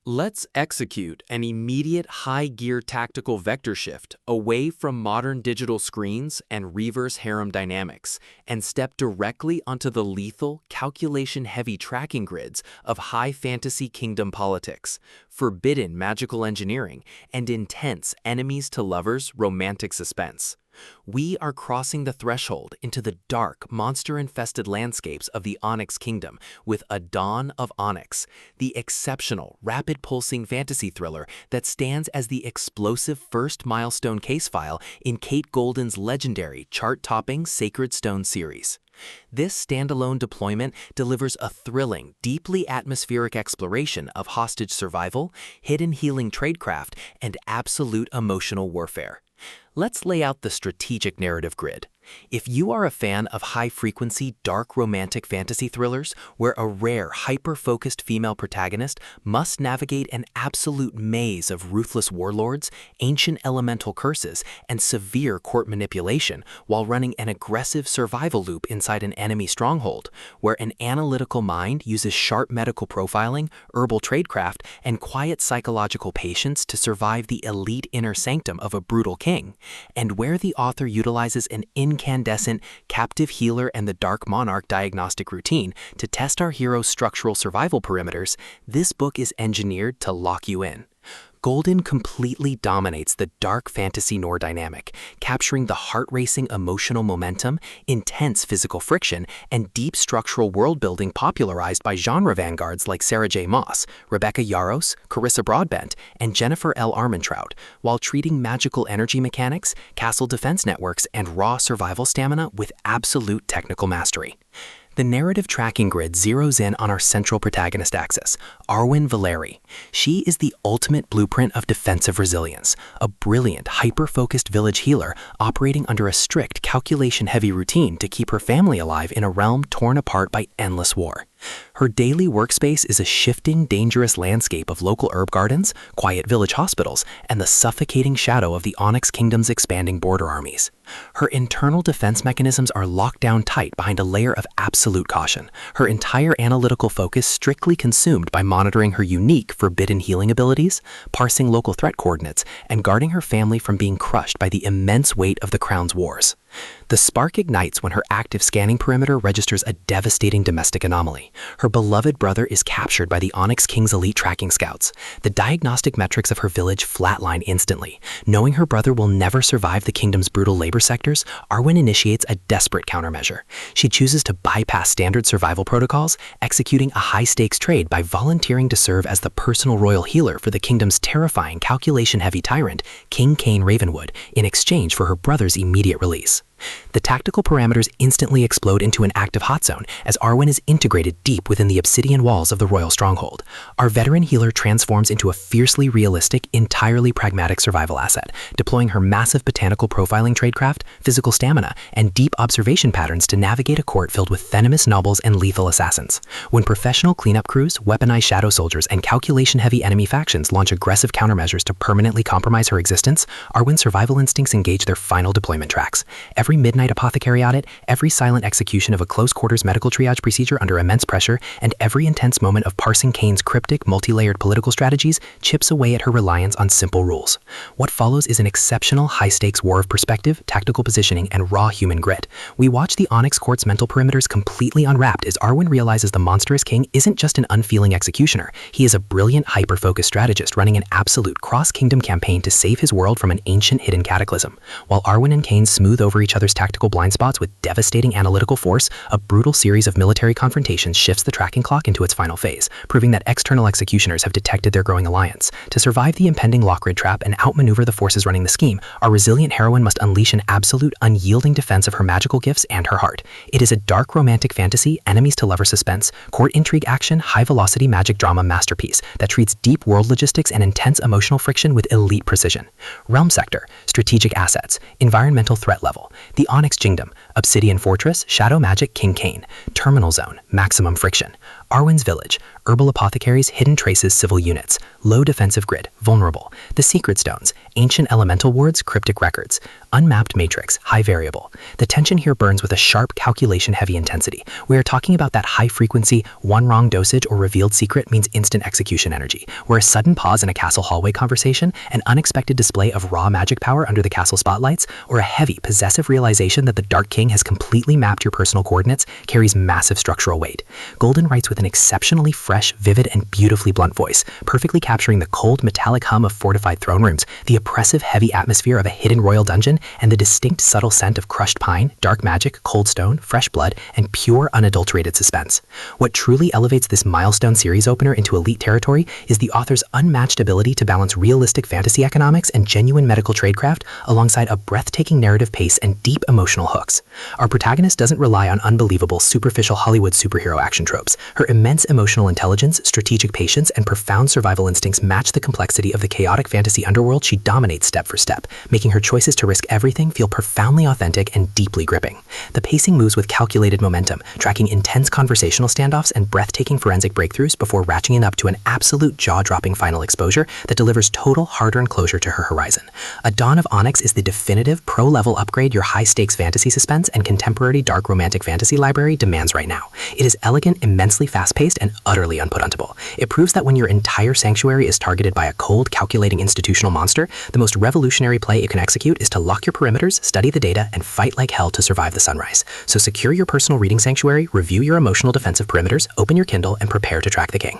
Let's execute an immediate high-gear tactical vector shift away from modern digital screens and reverse harem dynamics and step directly onto the lethal, calculation-heavy tracking grids of high fantasy kingdom politics, forbidden magical engineering, and intense enemies-to-lovers romantic suspense. We are crossing the threshold into the dark, monster-infested landscapes of the Onyx Kingdom with a Dawn of Onyx, the exceptional, rapid-pulsing fantasy thriller that stands as the explosive first milestone case file in Kate Golden's legendary chart-topping Sacred Stone series. This standalone deployment delivers a thrilling, deeply atmospheric exploration of hostage survival, hidden healing tradecraft, and absolute emotional warfare. Let's lay out the strategic narrative grid. If you are a fan of high-frequency, dark romantic fantasy thrillers where a rare, hyper-focused female protagonist must navigate an absolute maze of ruthless warlords, ancient elemental curses, and severe court manipulation while running an aggressive survival loop inside an enemy stronghold, where an analytical mind uses sharp medical profiling, herbal tradecraft, and quiet psychological patience to survive the elite inner sanctum of a brutal king, and where the author utilizes an incandescent, captive healer and the Dark Monarch diagnostic routine to test our hero's structural survival perimeters, this book is engineered to lock you in. Golden completely dominates the dark fantasy noir dynamic, capturing the heart-racing emotional momentum, intense physical friction, and deep structural world-building popularized by genre vanguards like Sarah J. Maas, Rebecca Yarros, Carissa Broadbent, and Jennifer L. Armentrout, while treating magical energy mechanics, castle defense networks, and raw survival stamina with absolute technical mastery. The narrative tracking grid zeroes in on our central protagonist axis, Arwen Valeri. She is the ultimate blueprint of defensive resilience, a brilliant, hyper-focused village healer operating under a strict, calculation-heavy routine to keep her family alive in a realm torn apart by endless war. Her daily workspace is a shifting, dangerous landscape of local herb gardens, quiet village hospitals, and the suffocating shadow of the Onyx Kingdom's expanding border armies. Her internal defense mechanisms are locked down tight behind a layer of absolute caution, her entire analytical focus strictly consumed by monitoring her unique, forbidden healing abilities, parsing local threat coordinates, and guarding her family from being crushed by the immense weight of the Crown's wars. The spark ignites when her active scanning perimeter registers a devastating domestic anomaly. Her beloved brother is captured by the Onyx King's elite tracking scouts. The diagnostic metrics of her village flatline instantly. Knowing her brother will never survive the kingdom's brutal labor sectors, Arwen initiates a desperate countermeasure. She chooses to bypass standard survival protocols, executing a high-stakes trade by volunteering to serve as the personal royal healer for the kingdom's terrifying calculation-heavy tyrant, King Cain Ravenwood, in exchange for her brother's immediate release. The tactical parameters instantly explode into an active hot zone as Arwen is integrated deep within the obsidian walls of the royal stronghold. Our veteran healer transforms into a fiercely realistic, entirely pragmatic survival asset, deploying her massive botanical profiling tradecraft, physical stamina, and deep observation patterns to navigate a court filled with venomous nobles and lethal assassins. When professional cleanup crews, weaponized shadow soldiers, and calculation-heavy enemy factions launch aggressive countermeasures to permanently compromise her existence, Arwen's survival instincts engage their final deployment tracks. Every midnight apothecary audit, every silent execution of a close-quarters medical triage procedure under immense pressure, and every intense moment of parsing Cain's cryptic, multi-layered political strategies chips away at her reliance on simple rules. What follows is an exceptional high-stakes war of perspective, tactical positioning, and raw human grit. We watch the Onyx Court's mental perimeters completely unwrapped as Arwen realizes the monstrous king isn't just an unfeeling executioner. He is a brilliant, hyper-focused strategist running an absolute cross-kingdom campaign to save his world from an ancient hidden cataclysm. While Arwen and Cain smooth over each other's tactical blind spots with devastating analytical force, a brutal series of military confrontations shifts the tracking clock into its final phase, proving that external executioners have detected their growing alliance. To survive the impending lockgrid trap and outmaneuver the forces running the scheme, our resilient heroine must unleash an absolute, unyielding defense of her magical gifts and her heart. It is a dark romantic fantasy, enemies-to-lover suspense, court intrigue action, high-velocity magic drama masterpiece that treats deep world logistics and intense emotional friction with elite precision. Realm sector, strategic assets, environmental threat level. The Onyx Kingdom, Obsidian Fortress, Shadow Magic King Cain, Terminal Zone, Maximum Friction. Arwen's Village, herbal apothecaries, hidden traces, civil units, low defensive grid, vulnerable. The Secret Stones, ancient elemental wards, cryptic records, unmapped matrix, high variable. The tension here burns with a sharp, calculation-heavy intensity. We are talking about that high-frequency, one wrong dosage or revealed secret means instant execution energy, where a sudden pause in a castle hallway conversation, an unexpected display of raw magic power under the castle spotlights, or a heavy, possessive realization that the Dark King has completely mapped your personal coordinates carries massive structural weight. Golden writes with an exceptionally fresh, vivid, and beautifully blunt voice, perfectly capturing the cold, metallic hum of fortified throne rooms, the oppressive, heavy atmosphere of a hidden royal dungeon, and the distinct, subtle scent of crushed pine, dark magic, cold stone, fresh blood, and pure, unadulterated suspense. What truly elevates this milestone series opener into elite territory is the author's unmatched ability to balance realistic fantasy economics and genuine medical tradecraft alongside a breathtaking narrative pace and deep emotional hooks. Our protagonist doesn't rely on unbelievable, superficial Hollywood superhero action tropes. Her immense emotional intelligence, strategic patience, and profound survival instincts match the complexity of the chaotic fantasy underworld she dominates step for step, making her choices to risk everything feel profoundly authentic and deeply gripping. The pacing moves with calculated momentum, tracking intense conversational standoffs and breathtaking forensic breakthroughs before ratcheting up to an absolute jaw-dropping final exposure that delivers total hard-earned closure to her horizon. A Dawn of Onyx is the definitive pro-level upgrade your high-stakes fantasy suspense and contemporary dark romantic fantasy library demands right now. It is elegant, immensely fast-paced, and utterly unputdownable. It proves that when your entire sanctuary is targeted by a cold, calculating institutional monster, the most revolutionary play it can execute is to lock your perimeters, study the data, and fight like hell to survive the sunrise. So secure your personal reading sanctuary, review your emotional defensive perimeters, open your Kindle, and prepare to track the king.